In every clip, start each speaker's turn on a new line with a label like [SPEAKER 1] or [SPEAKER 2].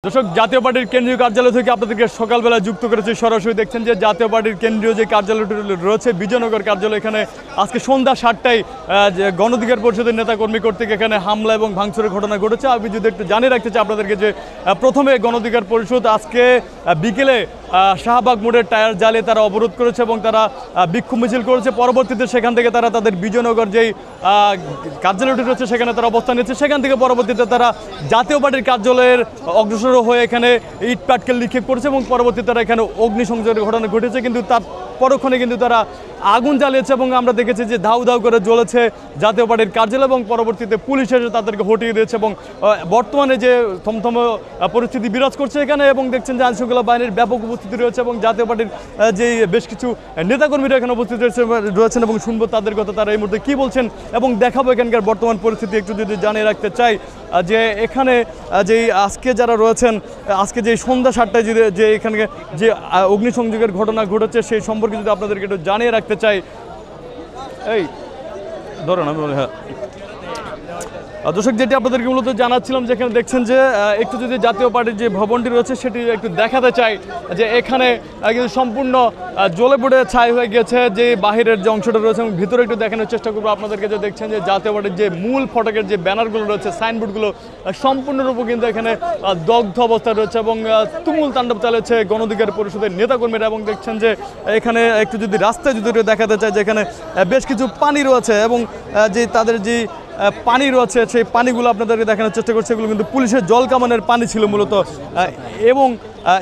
[SPEAKER 1] দর্শক, জাতীয় পার্টির কেন্দ্রীয় কার্যালয় থেকে আপনাদেরকে সকালবেলা যুক্ত করেছে। সরাসরি দেখছেন যে জাতীয় পার্টির কেন্দ্রীয় যে কার্যালয়টি রয়েছে বিজয়নগর কার্যালয়, এখানে আজকে সন্ধ্যা 7টায় গণঅধিকার পরিষদের নেতাকর্মী কর্তৃক এখানে হামলা এবং ভাঙচুরের ঘটনা ঘটেছে। আমি যদি একটু জানিয়ে রাখতে চাই আপনাদেরকে যে প্রথমে গণঅধিকার পরিষদ আজকে বিকেলে শাহবাগ মোড়ের টায়ার জ্বালিয়ে তারা অবরোধ করেছে এবং তারা বিক্ষোভ মিছিল করেছে। পরবর্তীতে সেখান থেকে তারা তাদের বিজয়নগর যেই কার্যালয়টি রয়েছে সেখানে তারা অবস্থান নিয়েছে। সেখান থেকে পরবর্তীতে তারা জাতীয় পার্টির কার্যালয়ের অগ্রসর হয়ে এখানে ইট পাটকেল নিক্ষেপ করেছে এবং পরবর্তীতে তারা এখানে অগ্নিসংযোগের ঘটনা ঘটেছে, কিন্তু তার পরক্ষণে কিন্তু তারা আগুন জ্বালিয়েছে এবং আমরা দেখেছি যে ধাউ ধাউ করে জ্বলেছে জাতীয় পার্টির কার্যালয় এবং পরবর্তীতে পুলিশ এসে তাদেরকে হটিয়ে দিয়েছে এবং বর্তমানে যে থমথম পরিস্থিতি বিরাজ করছে এখানে, এবং দেখছেন যে আইনশৃঙ্খলা বাহিনীর ব্যাপক উপস্থিতি রয়েছে এবং জাতীয় পার্টির যে বেশ কিছু নেতাকর্মীরা এখানে উপস্থিত রয়েছেন এবং শুনবো তাদের কথা, তারা এই মুহূর্তে কী বলছেন এবং দেখাবো এখানকার বর্তমান পরিস্থিতি। একটু যদি জানিয়ে রাখতে চাই যে এখানে যেই আজকে যারা রয়েছেন, আজকে যে সন্ধ্যা 7টায় যে এখানে যে অগ্নিসংযোগের ঘটনা ঘটেছে সেই সম্পর্কে যদি আপনাদেরকে একটু জানিয়ে রাখতে চাই। এই ধরুন আমি বলি, হ্যাঁ দর্শক, যেটি আপনাদেরকে মূলত জানাচ্ছিলাম যে এখানে দেখছেন যে একটু যদি জাতীয় পার্টির যে ভবনটি রয়েছে সেটি একটু দেখাতে চাই যে এখানে কিন্তু সম্পূর্ণ জ্বলে পুড়ে ছাই হয়ে গেছে যে বাহিরের যে অংশটা রয়েছে এবং ভিতরে একটু দেখানোর চেষ্টা করবো আপনাদেরকে। যে দেখছেন যে জাতীয় পার্টির যে মূল ফটকের যে ব্যানারগুলো রয়েছে, সাইনবোর্ডগুলো সম্পূর্ণরূপে কিন্তু এখানে দগ্ধ অবস্থায় রয়েছে এবং তুমুল তাণ্ডব চালাচ্ছে গণঅধিকার পরিষদের নেতাকর্মীরা। এবং দেখছেন যে এখানে একটু যদি রাস্তায় যদি দেখাতে চাই যে এখানে বেশ কিছু পানি রয়েছে এবং যে তাদের যে পানি রয়েছে সেই পানিগুলো আপনাদেরকে দেখানোর চেষ্টা করছে। এগুলো কিন্তু পুলিশের জল কামানের পানি ছিল মূলত,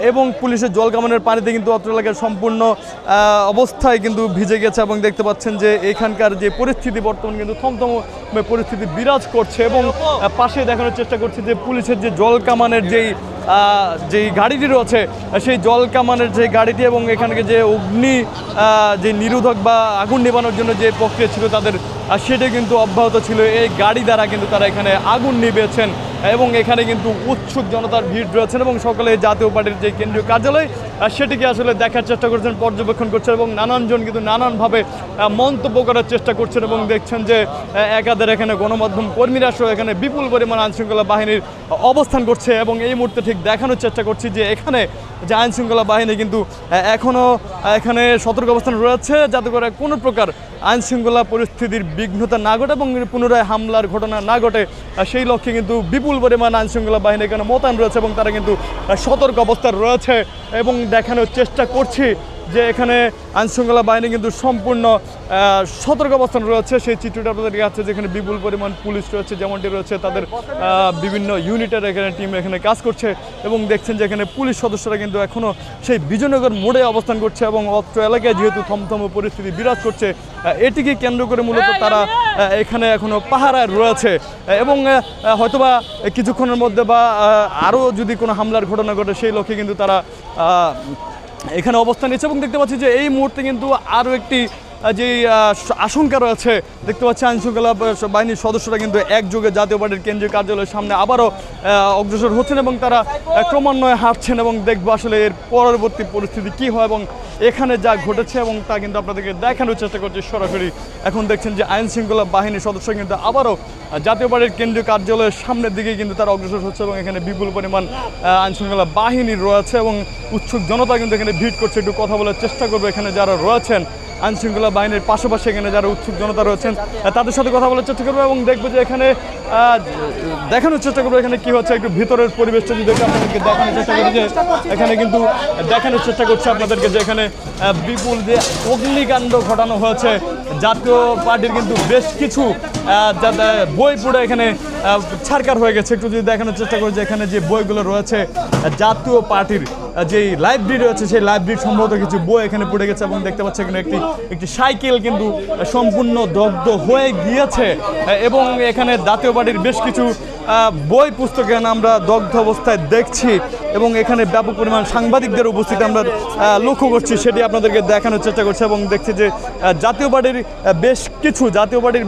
[SPEAKER 1] এবং পুলিশের জল কামানের পানিতে কিন্তু অত্র এলাকার সম্পূর্ণ অবস্থায় কিন্তু ভিজে গেছে এবং দেখতে পাচ্ছেন যে এখানকার যে পরিস্থিতি বর্তমানে কিন্তু থমথম পরিস্থিতি বিরাজ করছে। এবং পাশে দেখানোর চেষ্টা করছে যে পুলিশের যে জল কামানের যেই গাড়িটি রয়েছে সেই জল কামানের যে গাড়িটি এবং এখানকে যে অগ্নি যে নিরোধক বা আগুন নেভানোর জন্য যে প্রক্রিয়া ছিল তাদের, সেটা কিন্তু অব্যাহত ছিল। এই গাড়ি দ্বারা কিন্তু তারা এখানে আগুন নিভিয়েছেন এবং এখানে কিন্তু উৎসুক জনতার ভিড় রয়েছেন এবং সকলে জাতীয় পার্টির যে কেন্দ্রীয় কার্যালয় সেটিকে আসলে দেখার চেষ্টা করছেন, পর্যবেক্ষণ করছেন এবং নানানজন কিন্তু নানানভাবে মন্তব্য করার চেষ্টা করছেন। এবং দেখছেন যে একাদের এখানে গণমাধ্যম কর্মীরা সহ এখানে বিপুল পরিমাণ আইনশৃঙ্খলা বাহিনীর অবস্থান করছে এবং এই মুহূর্তে ঠিক দেখানোর চেষ্টা করছি যে এখানে যে আইনশৃঙ্খলা বাহিনী কিন্তু এখনও এখানে সতর্ক অবস্থান রয়েছে যাতে করে কোনো প্রকার আইনশৃঙ্খলা পরিস্থিতির বিঘ্নতা না ঘটে এবং পুনরায় হামলার ঘটনা না ঘটে, সেই লক্ষ্যে কিন্তু বিপুল পরিমাণ আইনশৃঙ্খলা বাহিনী এখানে মোতায়েন রয়েছে এবং তারা কিন্তু সতর্ক অবস্থায় রয়েছে। এবং দেখানোর চেষ্টা করছি যে এখানে আইনশৃঙ্খলা বাহিনী কিন্তু সম্পূর্ণ সতর্ক অবস্থান রয়েছে। সেই চিত্রটা আপনাদের আছে যেখানে বিপুল পরিমাণ পুলিশ রয়েছে, যেমনটি রয়েছে তাদের বিভিন্ন ইউনিটের এখানে টিম এখানে কাজ করছে এবং দেখছেন যে এখানে পুলিশ সদস্যরা কিন্তু এখনও সেই বিজয়নগর মোড়ে অবস্থান করছে এবং অত্র এলাকায় যেহেতু থমথম পরিস্থিতি বিরাজ করছে এটিকে কেন্দ্র করে মূলত তারা এখানে এখনও পাহারায় রয়েছে এবং হয়তোবা কিছুক্ষণের মধ্যে বা আরও যদি কোনো হামলার ঘটনা ঘটে সেই লক্ষ্যে কিন্তু তারা এখানে অবস্থান নিচ্ছে। এবং দেখতে পাচ্ছি যে এই মুহূর্তে কিন্তু আরও একটি যে আশঙ্কা রয়েছে, দেখতে পাচ্ছি আইনশৃঙ্খলা বাহিনীর সদস্যরা কিন্তু একযোগে জাতীয় পার্টির কেন্দ্রীয় কার্যালয়ের সামনে আবারও অগ্রসর হচ্ছেন এবং তারা ক্রমান্বয়ে হাঁটছেন এবং দেখবো আসলে এর পরবর্তী পরিস্থিতি কী হয় এবং এখানে যা ঘটেছে এবং তা কিন্তু আপনাদেরকে দেখানোর চেষ্টা করছে সরাসরি। এখন দেখছেন যে আইনশৃঙ্খলা বাহিনীর সদস্য কিন্তু আবারও জাতীয় পার্টির কেন্দ্রীয় কার্যালয়ের সামনের দিকে কিন্তু তারা অগ্রসর হচ্ছে এবং এখানে বিপুল পরিমাণ আইনশৃঙ্খলা বাহিনী রয়েছে এবং উৎসুক জনতা কিন্তু এখানে ভিড় করছে। একটু কথা বলার চেষ্টা করবো এখানে যারা রয়েছেন আইনশৃঙ্খলা বাহিনীর পাশাপাশি এখানে যারা উৎসুক জনতা রয়েছেন তাদের সাথে কথা বলার চেষ্টা করবো এবং দেখবো যে এখানে দেখানোর চেষ্টা করবো এখানে কী হচ্ছে। একটু ভিতরের পরিবেশটা যদি আপনাদেরকে দেখানোর চেষ্টা করি যে এখানে কিন্তু দেখানোর চেষ্টা করছে আপনাদেরকে যে এখানে বিপুল যে অগ্নিকাণ্ড ঘটানো হয়েছে। জাতীয় পার্টির কিন্তু বেশ কিছু বই পুড়ে এখানে ছারকার হয়ে গেছে। একটু যদি দেখানোর চেষ্টা করি যে এখানে যে বইগুলো রয়েছে জাতীয় পার্টির যেই লাইব্রেরি রয়েছে সেই লাইব্রেরির সম্ভবত কিছু বই এখানে পড়ে গেছে এবং দেখতে পাচ্ছি এখানে একটি সাইকেল কিন্তু সম্পূর্ণ দগ্ধ হয়ে গিয়েছে এবং এখানে জাতীয় পার্টির বেশ কিছু বই পুস্তক এখানে আমরা দগ্ধ অবস্থায় দেখছি এবং এখানে ব্যাপক পরিমাণ সাংবাদিকদের উপস্থিতি আমরা লক্ষ্য করছি, সেটি আপনাদেরকে দেখানোর চেষ্টা করছি এবং দেখছি যে জাতীয় পার্টির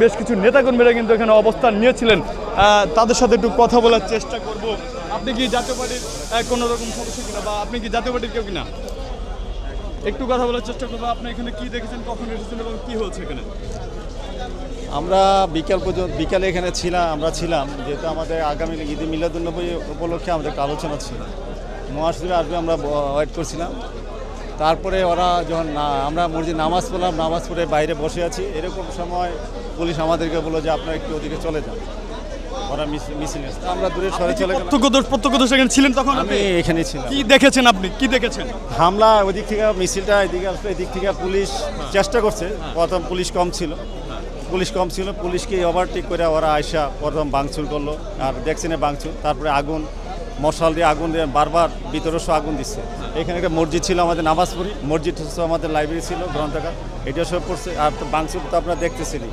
[SPEAKER 1] বেশ কিছু নেতাকর্মীরা কিন্তু এখানে অবস্থান নিয়েছিলেন। তাদের সাথে একটু কথা বলার চেষ্টা করব। আপনি কি জাতীয় পার্টির কোনো রকম সদস্য কিনা বা আপনি কি জাতীয় পার্টির কেউ কিনা? একটু কথা বলার চেষ্টা করবো। আপনি এখানে কি দেখেছেন, কখন এসেছেন এবং কি হচ্ছে এখানে?
[SPEAKER 2] আমরা বিকালে এখানে ছিলাম যেহেতু আমাদের আগামী ঈদে মিলাদুন্নবী উপলক্ষে আমাদের একটা আলোচনা ছিল। মহাসচিব আসবে আমরা ওয়েট করছিলাম। তারপরে ওরা যখন আমরা মসজিদ নামাজ পড়লাম, নামাজ পড়ে বাইরে বসে আছি, এরকম সময় পুলিশ আমাদেরকে বললো যে আপনারা একটু ওদিকে চলে যান। ওরা মিছিল আমরা দূরে সরে চলে গেলাম।
[SPEAKER 1] প্রত্যক্ষদর্শী এখানে ছিলেন তখন?
[SPEAKER 2] আমি এখানেই ছিলাম।
[SPEAKER 1] কি দেখেছেন আপনি? কি দেখেছেন?
[SPEAKER 2] হামলা ওদিক থেকে, মিছিলটা এদিকে আসলে, এদিক থেকে পুলিশ চেষ্টা করছে। প্রথম পুলিশ কম ছিল, পুলিশকে ওভারটেক করে ওরা আয়সা প্রথম ভাঙচুর করলো। আর দেখছেন ভাঙচুর, তারপরে আগুন, মশাল দিয়ে আগুন দিয়ে বারবার ভিতরে আগুন দিচ্ছে। এখানে একটা মসজিদ ছিল, আমাদের নামাজ পড়ি, মসজিদ আমাদের লাইব্রেরি ছিল, গ্রন্থাগার, এটা সব পড়ছে। আর ভাঙচুর তো আপনারা দেখতেছিলেন।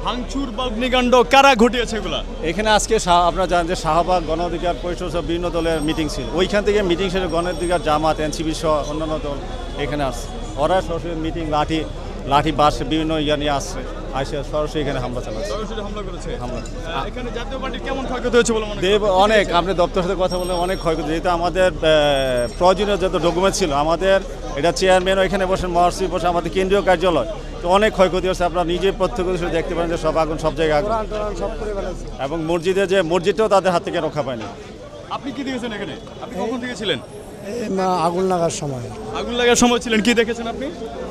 [SPEAKER 1] ভাঙচুর বা অগ্নিকাণ্ড কারা ঘটিয়েছে এগুলা?
[SPEAKER 2] এখানে আজকে আপনারা জানেন যে শাহবাগ গণ অধিকার পরিষদ সব বিভিন্ন দলের মিটিং ছিল। ওইখান থেকে মিটিং শেষে গণ অধিকার, জামাত, এনসিপি সহ অন্যান্য দল এখানে আসছে। ওরা সরাসরি মিটিং, লাঠি বাস বিভিন্ন নিয়ে আসছে, আসে সরাসরি এখানে হামলা চালাচ্ছে।
[SPEAKER 1] এখানে জাতীয় পার্টির কেমন ক্ষয়ক্ষতি হয়েছে বলে মনে
[SPEAKER 2] হয়? অনেক। আপনি দপ্তরের সাথে কথা বলে অনেক ক্ষয়ক্ষতি। যেহেতু আমাদের প্রয়োজনীয় যত ডকুমেন্ট ছিল, আমাদের এটা চেয়ারম্যানও এখানে বসেন, মহাসচিব বসে, আমাদের কেন্দ্রীয় কার্যালয়, তো অনেক ক্ষয়ক্ষতি হচ্ছে। আপনারা নিজে প্রত্যক্ষ দেখতে পারেন যে সব আগুন, সব জায়গায় আগুন, এবং মসজিদটাও তাদের হাত থেকে রক্ষা পায়নি।
[SPEAKER 1] আপনি কি দেখেছেন এখানে? আপনি কখন থেকে ছিলেন?
[SPEAKER 3] আগুন লাগার সময়।
[SPEAKER 1] আগুন লাগার সময় ছিলেন, কি দেখেছেন আপনি?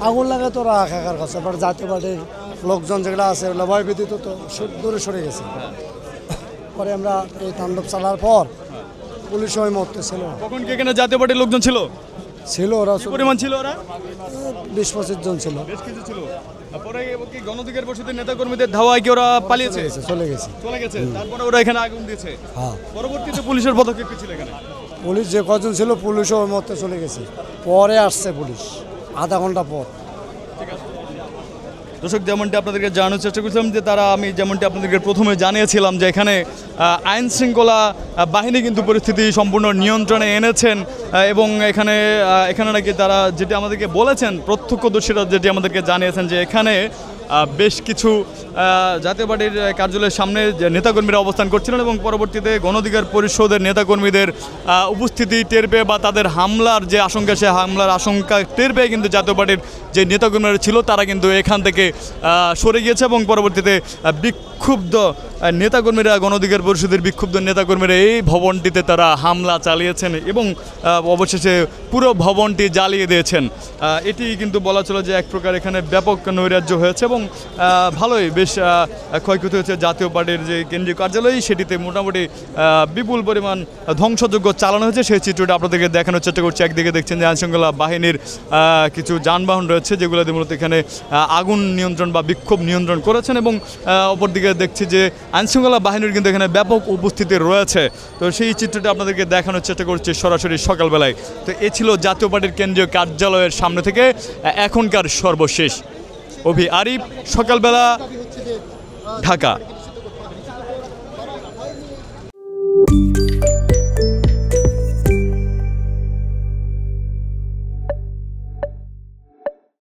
[SPEAKER 3] আগুন লাগা তো রাখার কাছে, বাট জাতীয় পার্টির লোকজন যেগুলো আছে ওগুলো ভয় ব্যতীত তো দূরে সরে গেছে। পরে আমরা এই তাণ্ডব চালার পর পুলিশ ওই মুহূর্তে ছিল।
[SPEAKER 1] কখন কি এখানে জাতীয় পার্টির লোকজন ছিল?
[SPEAKER 3] ওরা
[SPEAKER 1] পরিমাণ ছিল? ওরা
[SPEAKER 3] 20-25 জন ছিল।
[SPEAKER 1] বেশ কিছু ছিল। পরে কি গণ অধিকার পরিষদের নেতাকর্মীদের ধাওয়ায় কি ওরা পালিয়েছে?
[SPEAKER 3] চলে গেছে।
[SPEAKER 1] তারপরে ওরা এখানে আগুন দিয়েছে।
[SPEAKER 3] হ্যাঁ।
[SPEAKER 1] পরবর্তীতে পুলিশের পদক্ষেপ কি ছিল এখানে?
[SPEAKER 3] পুলিশ যে কজন ছিল, পুলিশও ওই মুহূর্তে চলে গেছে। পরে আসছে পুলিশ আধা ঘন্টা পর।
[SPEAKER 1] দর্শক, যেমনটি আপনাদেরকে জানানোর চেষ্টা করছিলাম যে আমি যেমনটি আপনাদেরকে প্রথমে জানিয়েছিলাম যে এখানে আইন শৃঙ্খলা বাহিনী কিন্তু পরিস্থিতি সম্পূর্ণ নিয়ন্ত্রণে এনেছেন, এবং এখানে নাকি তারা যেটি আমাদেরকে বলেছেন, প্রত্যক্ষদর্শীরা যেটি আমাদেরকে জানিয়েছেন যে এখানে বেশ কিছু জাতীয় পার্টির কার্যালয়ের সামনে যে নেতাকর্মীরা অবস্থান করছিলেন, এবং পরবর্তীতে গণ অধিকার পরিষদের নেতাকর্মীদের উপস্থিতি টের পেয়ে বা তাদের হামলার যে আশঙ্কা, সে হামলার আশঙ্কা টের পেয়ে কিন্তু জাতীয় পার্টির যে নেতাকর্মীরা ছিল তারা কিন্তু এখান থেকে সরে গিয়েছে, এবং পরবর্তীতে বিক্ষুব্ধ নেতাকর্মীরা, গণ অধিকার পরিষদের বিক্ষুব্ধ নেতাকর্মীরা এই ভবনটিতে তারা হামলা চালিয়েছেন এবং অবশেষে পুরো ভবনটি জ্বালিয়ে দিয়েছেন। এটি কিন্তু বলা চলে যে এক প্রকার এখানে ব্যাপক নৈরাজ্য হয়েছে, এবং ভালোই বেশ ক্ষয়ক্ষতি হয়েছে। জাতীয় পার্টির যে কেন্দ্রীয় কার্যালয়, সেটিতে মোটামুটি বিপুল পরিমাণ ধ্বংসযজ্ঞ চালানো হয়েছে। সেই চিত্রটা আপনাদেরকে দেখানোর চেষ্টা করছি। একদিকে দেখছেন যে আইনশৃঙ্খলা বাহিনীর কিছু যানবাহন রয়েছে, যেগুলো মূলত এখানে আগুন নিয়ন্ত্রণ বা বিক্ষোভ নিয়ন্ত্রণ করেছেন, এবং অপরদিকে দেখছি যে আইনশৃঙ্খলা বাহিনীর কিন্তু এখানে ব্যাপক উপস্থিতি রয়েছে। তো সেই চিত্রটা আপনাদেরকে দেখানোর চেষ্টা করছি সরাসরি সকালবেলায়। তো এ ছিল জাতীয় পার্টির কেন্দ্রীয় কার্যালয়ের সামনে থেকে এখনকার সর্বশেষ। অভি আরিফ, সকালবেলা, ঢাকা।